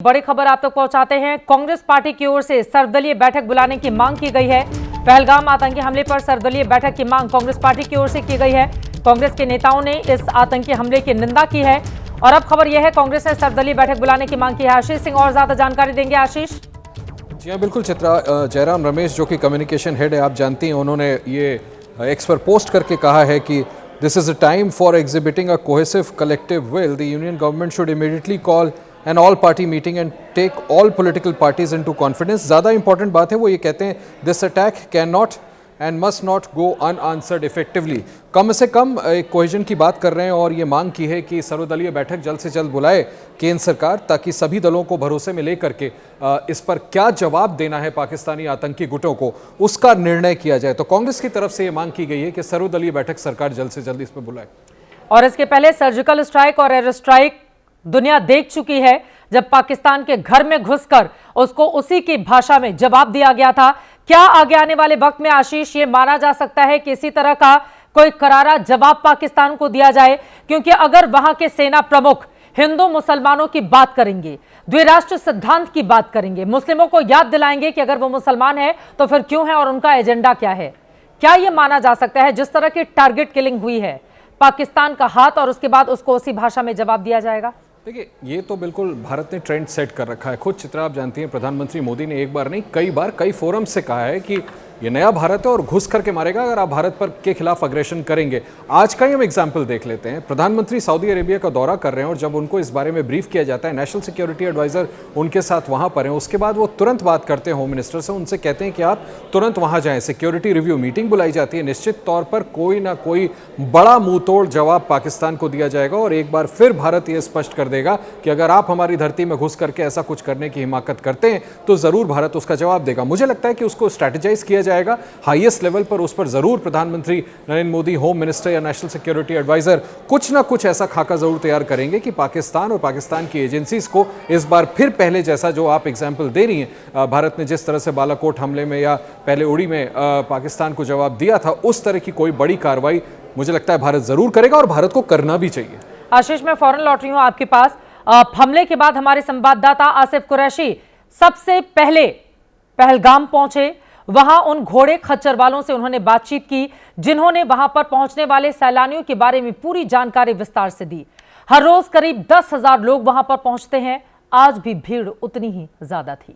बड़ी खबर आप तक पहुंचाते हैं। कांग्रेस पार्टी की ओर से सर्वदलीय बैठक बुलाने की मांग की गई है। पहलगाम आतंकी हमले पर सर्वदलीय बैठक की मांग कांग्रेस पार्टी की ओर से की गई है। कांग्रेस के नेताओं ने इस आतंकी हमले की निंदा की है और अब खबर यह है कांग्रेस ने सर्वदलीय बैठक बुलाने की मांग की है। आशीष सिंह और ज्यादा जानकारी देंगे। आशीष जी हाँ, बिल्कुल चित्रा। जयराम रमेश जो कि कम्युनिकेशन हेड है, आप जानती हैं, उन्होंने ये एक्स पर पोस्ट करके कहा है कि this is a time for exhibiting a cohesive collective will. The union government should immediately call an all party meeting and take all political parties into confidence. ज़्यादा इंपॉर्टेंट बात है वो ये कहते हैं, this attack can not and must not go unanswered effectively. कम से कम एक कोहेजन की बात कर रहे हैं और ये मांग की है कि सर्वदलीय बैठक जल्द से जल्द बुलाए केंद्र सरकार, ताकि सभी दलों को भरोसे में लेकर के इस पर क्या जवाब देना है पाकिस्तानी आतंकी गुटों को, उसका निर्णय किया जाए। तो कांग्रेस की तरफ से ये मांग की गई है कि सर्वदलीय बैठक सरकार जल्द से जल्द इस पर बुलाए। और इसके पहले सर्जिकल स्ट्राइक और एयर स्ट्राइक दुनिया देख चुकी है, जब पाकिस्तान के घर में घुसकर उसको उसी की भाषा में जवाब दिया गया था। क्या आगे आने वाले वक्त में आशीष ये माना जा सकता है कि इसी तरह का कोई करारा जवाब पाकिस्तान को दिया जाए? क्योंकि अगर वहां के सेना प्रमुख हिंदू मुसलमानों की बात करेंगे, द्विराष्ट्र सिद्धांत की बात करेंगे, मुस्लिमों को याद दिलाएंगे कि अगर वो मुसलमान है तो फिर क्यों है और उनका एजेंडा क्या है, क्या यह माना जा सकता है जिस तरह की टारगेट किलिंग हुई है पाकिस्तान का हाथ और उसके बाद उसको उसी भाषा में जवाब दिया जाएगा? देखिए, ये तो बिल्कुल भारत ने ट्रेंड सेट कर रखा है। खुद चित्रा, आप जानती हैं, प्रधानमंत्री मोदी ने एक बार नहीं कई बार कई फोरम से कहा है कि ये नया भारत है और घुस करके मारेगा अगर आप भारत पर के खिलाफ अग्रेशन करेंगे। आज का ही हम एग्जाम्पल देख लेते हैं। प्रधानमंत्री सऊदी अरेबिया का दौरा कर रहे हैं और जब उनको इस बारे में ब्रीफ किया जाता है, नेशनल सिक्योरिटी एडवाइजर उनके साथ वहां पर हैं, उसके बाद वो तुरंत बात करते हैं होम मिनिस्टर से, उनसे कहते हैं कि आप तुरंत वहां जाएं। सिक्योरिटी रिव्यू मीटिंग बुलाई जाती है, निश्चित तौर पर कोई ना कोई बड़ा मुंह तोड़ जवाब पाकिस्तान को दिया जाएगा और एक बार फिर भारत ये स्पष्ट कर देगा कि अगर आप हमारी धरती में घुस करके ऐसा कुछ करने की हिमाकत करते हैं तो जरूर भारत उसका जवाब देगा। मुझे लगता है कि उसको स्ट्रैटेजाइज किया जाएगा हाईएस्ट लेवल पर, उस पर जरूर प्रधानमंत्री नरेंद्र मोदी, होम मिनिस्टर या नेशनल सिक्योरिटी एडवाइजर कुछ ना कुछ ऐसा खाका जरूर तैयार करेंगे कि पाकिस्तान और पाकिस्तान की एजेंसीज को इस बार फिर पहले जैसा, जो आप एग्जाम्पल दे रही हैं, भारत ने जिस तरह से बालाकोट हमले में या पहले उड़ी में पाकिस्तान को जवाब दिया था, उस तरह की कोई बड़ी कार्रवाई मुझे लगता है भारत जरूर करेगा और भारत को करना भी चाहिए। आशीष, मैं फौरन लौट रही हूं आपके पास। हमले के बाद हमारे संवाददाता आसिफ कुरैशी सबसे पहले पहलगाम पहुंचे। वहां उन घोड़े खच्चर वालों से उन्होंने बातचीत की जिन्होंने वहां पर पहुंचने वाले सैलानियों के बारे में पूरी जानकारी विस्तार से दी। हर रोज करीब 10,000 लोग वहां पर पहुंचते हैं, आज भी भीड़ उतनी ही ज्यादा थी।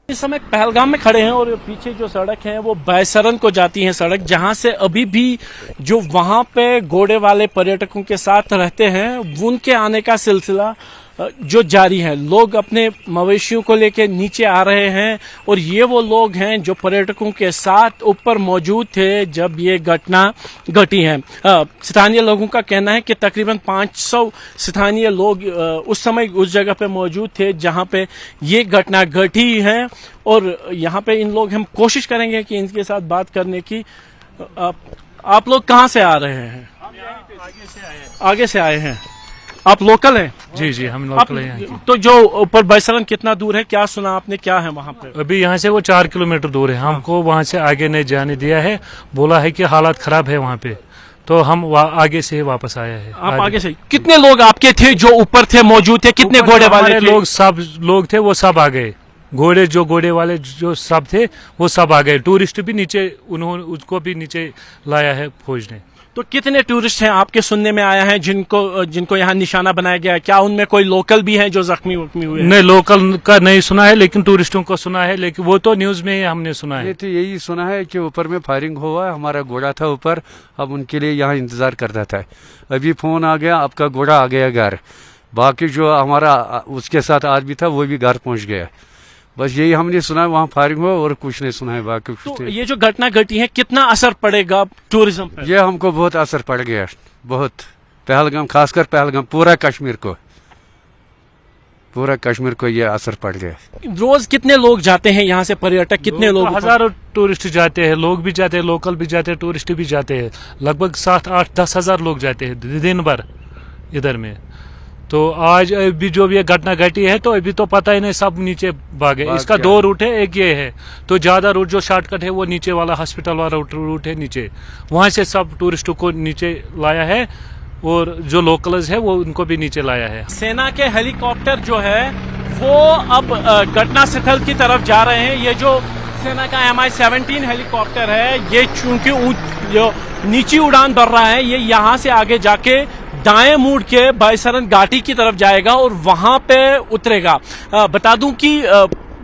इस समय पहलगाम में खड़े हैं और पीछे जो सड़क है वो बैसरन को जाती है सड़क, जहां से अभी भी जो वहां पे घोड़े वाले पर्यटकों के साथ रहते हैं उनके आने का सिलसिला जो जारी है। लोग अपने मवेशियों को लेकर नीचे आ रहे हैं और ये वो लोग हैं जो पर्यटकों के साथ ऊपर मौजूद थे जब ये घटना घटी है। स्थानीय लोगों का कहना है कि तकरीबन 500 स्थानीय लोग उस समय उस जगह पे मौजूद थे जहां पे ये घटना घटी है और यहाँ पे इन लोग, हम कोशिश करेंगे कि इनके साथ बात करने की। आप लोग कहाँ से आ रहे हैं? आगे से आए हैं। आप लोकल हैं? जी जी, हम लोकल हैं। तो जो ऊपर बैसरन कितना दूर है, क्या सुना आपने, क्या है वहाँ पे? अभी यहाँ से वो 4 किलोमीटर दूर है। हमको वहाँ से आगे नहीं जाने दिया है, बोला है कि हालात खराब है वहाँ पे, तो हम आगे से वापस आए हैं। आप आगे से? कितने लोग आपके थे जो ऊपर थे, मौजूद थे? कितने घोड़े वाले लोग? सब लोग थे, वो सब आ गए। घोड़े वाले जो सब थे वो सब आ गए। टूरिस्ट भी नीचे, उन्होंने उसको भी नीचे लाया है फौज ने। तो कितने टूरिस्ट हैं आपके सुनने में आया है जिनको यहाँ निशाना बनाया गया है? क्या उनमें कोई लोकल भी हैं जो जख्मी हुए? नहीं, लोकल का नहीं सुना है, लेकिन टूरिस्टों को सुना है, लेकिन वो तो न्यूज में ही हमने सुना है। तो यही सुना है कि ऊपर में फायरिंग हुआ, हमारा घोड़ा था ऊपर, अब उनके लिए यहाँ इंतजार करता था। अभी फोन आ गया, आपका घोड़ा आ गया घर। बाकी जो हमारा उसके साथ आदमी था वो भी घर पहुँच गया। बस यही हमने सुना है, वहाँ फायरिंग हुआ और कुछ नहीं सुना है बाकी। तो ये जो घटना घटी है, कितना असर पड़ेगा टूरिज्म पर? ये हमको बहुत असर पड़ गया, बहुत। पहलगाम, खासकर पहलगाम, पूरा कश्मीर को ये असर पड़ गया। रोज कितने लोग जाते हैं यहाँ से पर्यटक? कितने लोग? हजारों टूरिस्ट जाते हैं, लोग भी जाते हैं, लोकल भी जाते हैं, टूरिस्ट भी जाते हैं। लगभग 7, 8, 10 हजार लोग जाते हैं दिन भर इधर में। तो आज अभी जो भी घटना घटी है तो अभी तो पता ही नहीं, सब नीचे भागे। इसका 2 रूट है, एक ये है, तो ज्यादा रूट जो शॉर्टकट है वो नीचे वाला हॉस्पिटल वाला रूट है नीचे, वहां से सब टूरिस्टों को नीचे लाया है और जो लोकल्स है वो उनको भी नीचे लाया है। सेना के हेलीकॉप्टर जो है वो अब घटनास्थल की तरफ जा रहे हैं। ये जो सेना का Mi-17 हेलीकॉप्टर है, ये चूंकि जो नीची उड़ान भर रहा है, ये यहाँ से आगे जाके दाएं मुड़ के बायसरन घाटी की तरफ जाएगा और वहां पे उतरेगा। बता दूं कि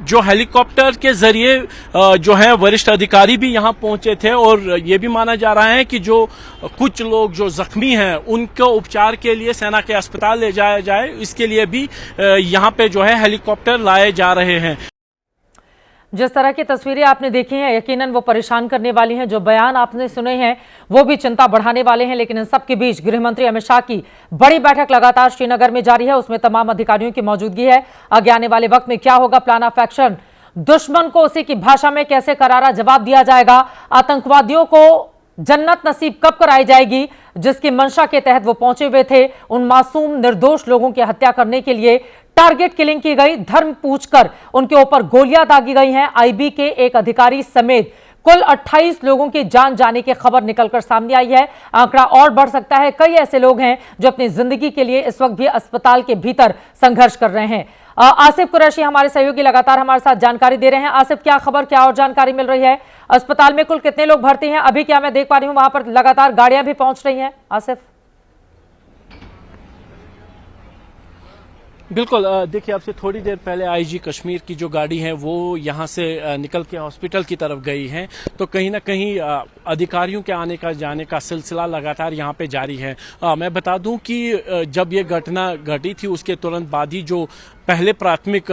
जो हेलीकॉप्टर के जरिए जो है वरिष्ठ अधिकारी भी यहां पहुंचे थे और ये भी माना जा रहा है कि जो कुछ लोग जो जख्मी हैं उनको उपचार के लिए सेना के अस्पताल ले जाया जाए, इसके लिए भी यहां पे जो है हेलीकॉप्टर लाए जा रहे हैं। जिस तरह की तस्वीरें आपने देखी हैं, यकीनन वो परेशान करने वाली हैं। जो बयान आपने सुने हैं वो भी चिंता बढ़ाने वाले हैं। लेकिन इन सब के बीच गृह मंत्री अमित शाह की बड़ी बैठक लगातार श्रीनगर में जारी है। उसमें तमाम अधिकारियों की मौजूदगी है। आगे आने वाले वक्त में क्या होगा, प्लान ऑफ एक्शन, दुश्मन को उसी की भाषा में कैसे करारा जवाब दिया जाएगा, आतंकवादियों को जन्नत नसीब कब कराई जाएगी जिसकी मंशा के तहत वो पहुंचे हुए थे, उन मासूम निर्दोष लोगों की हत्या करने के लिए टारगेट किलिंग की गई, धर्म पूछकर उनके ऊपर गोलियां दागी गई हैं। आईबी के एक अधिकारी समेत कुल 28 लोगों की जान जाने की खबर निकलकर सामने आई है। आंकड़ा और बढ़ सकता है। कई ऐसे लोग हैं जो अपनी जिंदगी के लिए इस वक्त भी अस्पताल के भीतर संघर्ष कर रहे हैं। आसिफ कुरैशी हमारे सहयोगी लगातार हमारे साथ जानकारी दे रहे हैं। आसिफ, क्या खबर, क्या और जानकारी मिल रही है? अस्पताल में कुल कितने लोग भर्ती हैं अभी? क्या मैं देख पा रही हूं वहां पर लगातार गाड़ियां भी पहुंच रही हैं? आसिफ, बिल्कुल, देखिए आपसे थोड़ी देर पहले आईजी कश्मीर की जो गाड़ी है वो यहाँ से निकल के हॉस्पिटल की तरफ गई है, तो कहीं ना कहीं अधिकारियों के आने का जाने का सिलसिला लगातार यहाँ पे जारी है। मैं बता दूं कि जब ये घटना घटी थी उसके तुरंत बाद ही जो पहले प्राथमिक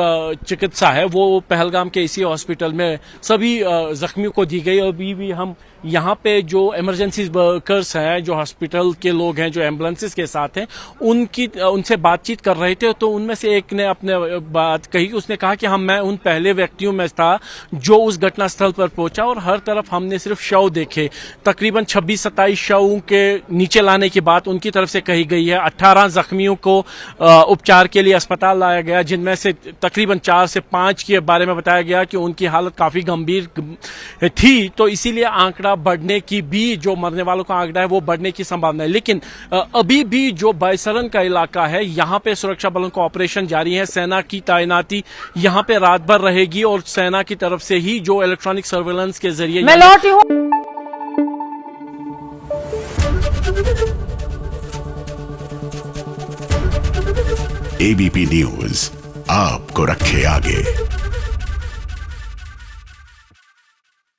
चिकित्सा है वो पहलगाम के इसी हॉस्पिटल में सभी जख्मियों को दी गई। अभी भी हम यहाँ पे जो इमरजेंसी वर्कर्स हैं, जो हॉस्पिटल के लोग हैं, जो एम्बुलेंसेस के साथ हैं, उनसे बातचीत कर रहे थे। तो उनमें से एक ने अपने बात कही, उसने कहा कि मैं उन पहले व्यक्तियों में था जो उस घटनास्थल पर पहुंचा और हर तरफ हमने सिर्फ शव देखे। तकरीबन 26-27 शवों के नीचे लाने की बात उनकी तरफ से कही गई है। 18 जख्मियों को उपचार के लिए अस्पताल लाया गया, जिनमें से तकरीबन 4 से 5 के बारे में बताया गया कि उनकी हालत काफी गंभीर थी। तो इसीलिए आंकड़ा बढ़ने की भी, जो मरने वालों का आंकड़ा है वो बढ़ने की संभावना है। लेकिन अभी भी जो बायसरन का इलाका है, यहाँ पे सुरक्षा बलों का ऑपरेशन जारी है। सेना की तैनाती यहाँ पे रात भर रहेगी और सेना की तरफ से ही जो इलेक्ट्रॉनिक सर्वेलेंस के जरिए मैं लौटी हूं। एबीपी न्यूज आपको रखे आगे।